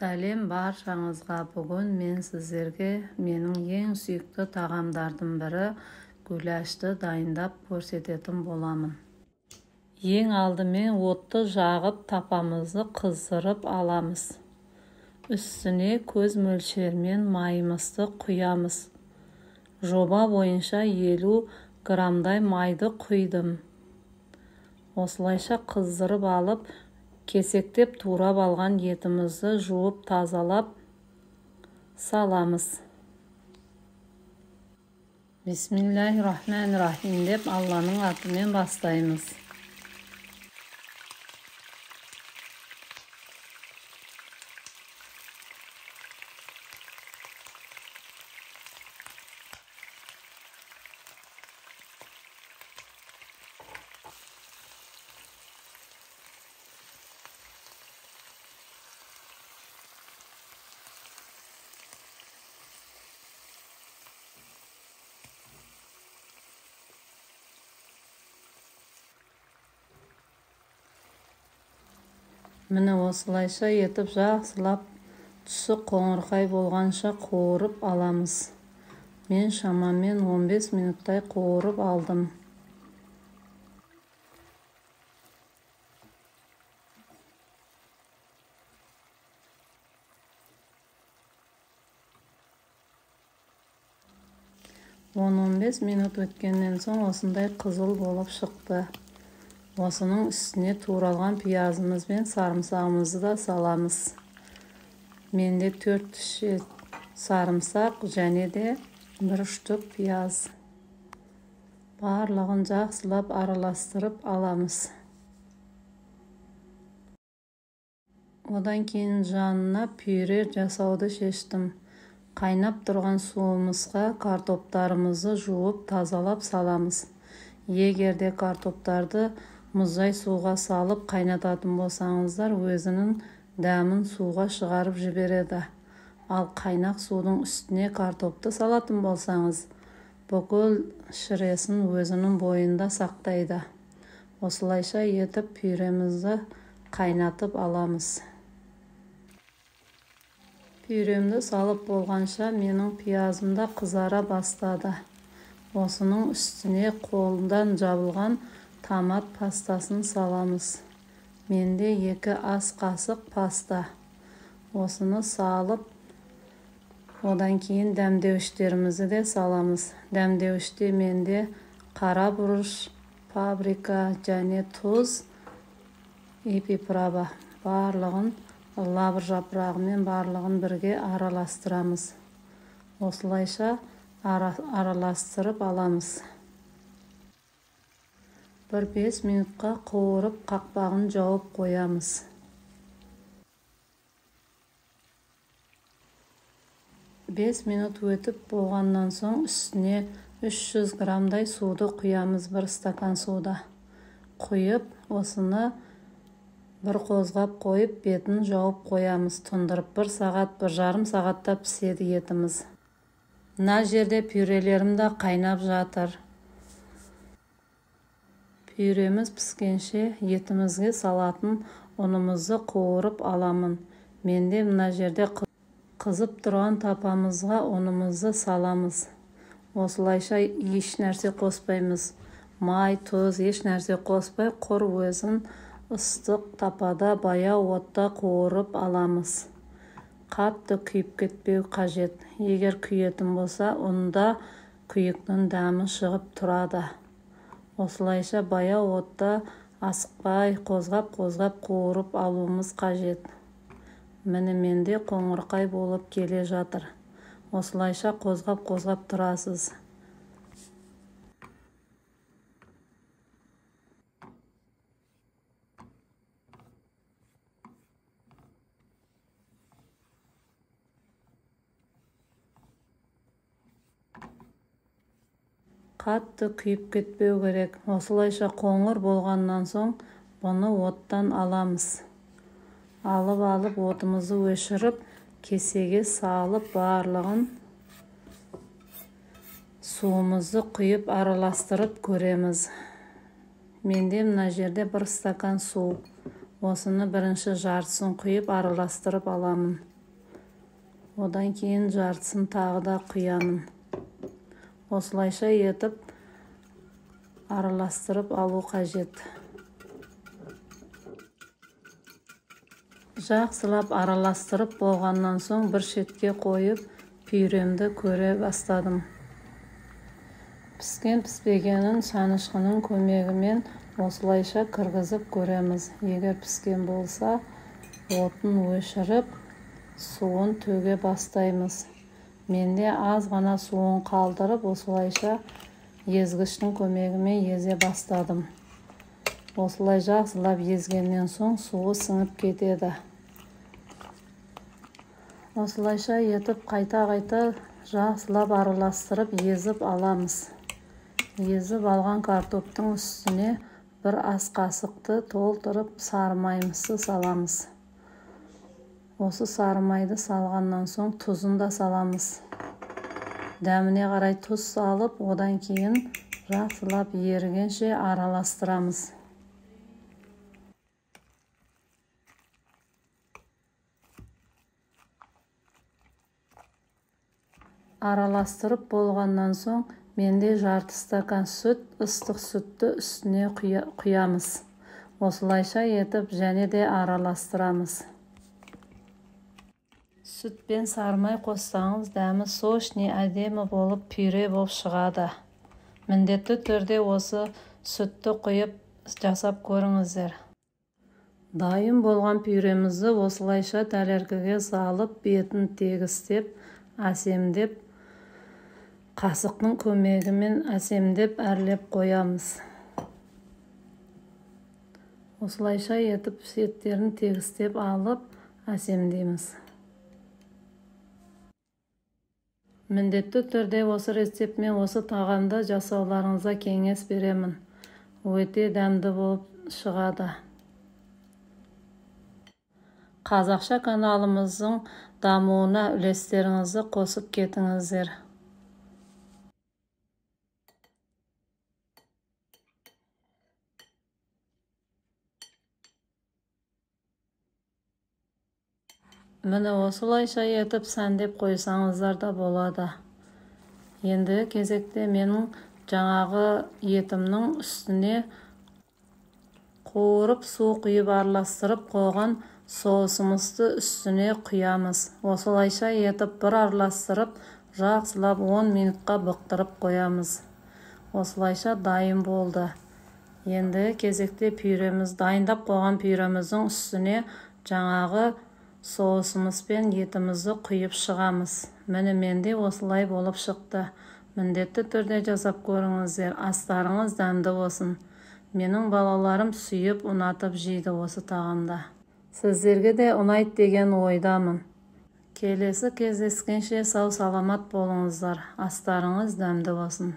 Сәлем баршаңызға. Бүгін мен сіздерге менің ең сүйікті тағамдардың бірі гүләшті дайындап көрсететін боламын. Ең алдымен отты жағып тапамызды қыздырып аламыз. Үстіне көз мөлшермен майымызды құямыз. Жоба бойынша 50 грамдай майды құйдым. Осылайша қыздырып алып, кесектеп турап алған етімізді жуып тазалап саламыз. Бисмиллахиррахманиррахим деп Алланың атымен бастаймыз. Міне осылайша етіп жақсылап түсі қоңырқай болғанша қуырып аламыз. Мен шамамен 15 минуттай қуырып алдым. Он 15 минут өткеннен соң осындай қызыл болып шықты. Осының үстіне туралған пиязымыз бен сарымсағымызды да саламыз. Менде 4 шет сарымсақ және де 1 штук пияз. Барлығын жақсылап араластырып аламыз. Одан кейін жанына пюре жасауды шештім. Қайнап тұрған суымызға картоптарымызды жуып тазалап саламыз. Егерде картоптарды мұздай суға салып қайнататын болсаңыздар, өзінің дәмін суға шығарып жібереді. Ал қайнақ судың үстіне картопты салатын болсаңыз, бүкіл шіресін өзінің бойында сақтайды. Осылайша етіп пюремізді қайнатып аламыз. Пюремді салып болғанша менің пиязым да қызара бастады. Осының үстіне қолдан жабылған томат пастасын саламыз. Менде 2 ас қасық паста. Осыны салып, одан кейін дәмдеуіштерімізді де саламыз. Дәмдеуіште менде қара бұрыш, паприка және тұз, приправа. Барлығын лавр жапырағымен барлығын бірге араластырамыз. Осылайша араластырып аламыз. 1-5 минутқа қуырып қақпағын жауып қоямыз. Бес минут өтіп болғаннан соң үстіне 300 грамдай суды құямыз, 1 стакан суда. Құйып, осыны бір қозғап қойып, бетін жауып қоямыз. Тұндырып 1 сағат, 1,5 сағатта піседі етіміз. Мына жерде пюрелерім де қайнап жатыр. Пюреміз піскенше етімізге салатын ұнымызды қуырып аламын. Менде мына жерде қызып тұрған тапамызға ұнымызды саламыз. Осылайша еш нәрсе қоспаймыз. Май, тұз, еш нәрсе қоспай, құр өзін ыстық тапада баяу отта қуырып аламыз. Қатты күйіп кетпеу қажет. Егер күйетін болса, онда күйіктің дәмі шығып тұрады. Осылайша баяу отта асықпай, қозғап қуырып алуымыз қажет. Міне менде қоңырқай болып келе жатыр. Осылайша қозғап тұрасыз. Қатты күйіп кетпеу керек. Осылайша қоңыр болғаннан соң бұны оттан аламыз. Алып отымызды өшіріп, кесеге салып барлығын суымызды құйып араластырып көреміз. Менде мына жерде 1 стакан су. Осыны бірінші жартысын құйып араластырып аламын. Одан кейін жартысын тағы да құямын. Осылайша етіп араластырып алу қажет. Жақсылап араластырып болғаннан соң бір шетке қойып, пюремді көре бастадым. Піскен-піспегенін шанышқының көмегімен осылайша кіргізіп көреміз. Егер піскен болса, отын өшіріп, суын төге бастаймыз. Менде аз ғана суын қалдырып, осылайша езгіштің көмегімен езе бастадым. Осылай жақсылап езгеннен соң суы сіңіп кетеді. Осылайша етіп қайта-қайта жақсылап араластырып езіп аламыз. Езіп алған картоптың үстіне бір ас қасықты толтырып сары майымызды саламыз. Осы сары майды салғаннан соң тұзын да саламыз. Дәміне қарай тұз салып, одан кейін жақсылап ерігенше араластырамыз. Араластырып болғаннан соң менде жарты стакан сүт, ыстық сүтті үстіне құямыз. Осылайша етіп және де араластырамыз. Сүт пен сары май қоссаңыз, дәмі сочный, әдемі болып, пюре болып шығады. Міндетті түрде осы сүтті құйып жасап көріңіздер. Дайын болған пюремізді осылайша тәлеркіге салып, бетін тегістеп, әсемдеп, қасықтың көмегімен әсемдеп әрлеп қоямыз. Осылайша етіп сеттерін тегістеп алып, әсемдейміз. Міндетті түрде осы рецептмен осы тағамды жасауларыңызға кеңес беремін. Өте дәмді болып шығады. Қазақша каналымыздың дамуына үлестеріңізді қосып кетіңіздер. Міне осылайша етіп сәндеп қойсаңыздар да болады. Енді кезекте менің жаңағы етімнің үстіне қуырып су құйып араластырып қойған соусымызды үстіне құямыз. Осылайша етіп бір араластырып, жақсылап 10 минутқа бұқтырып қоямыз. Осылайша дайын болды. Енді кезекте пюреміз, дайындап қойған пюреміздің үстіне жаңағы соусымыз бен етімізді құйып шығамыз. Міне менде осылай болып шықты. Міндетті түрде жасап көріңіздер. Астарыңыз дәмді болсын. Менің балаларым сүйіп, ұнатып жейді осы тағамда. Сіздерге де ұнайды деген ойдамын. Келесі кездескенше сау саламат болыңыздар. Астарыңыз дәмді болсын.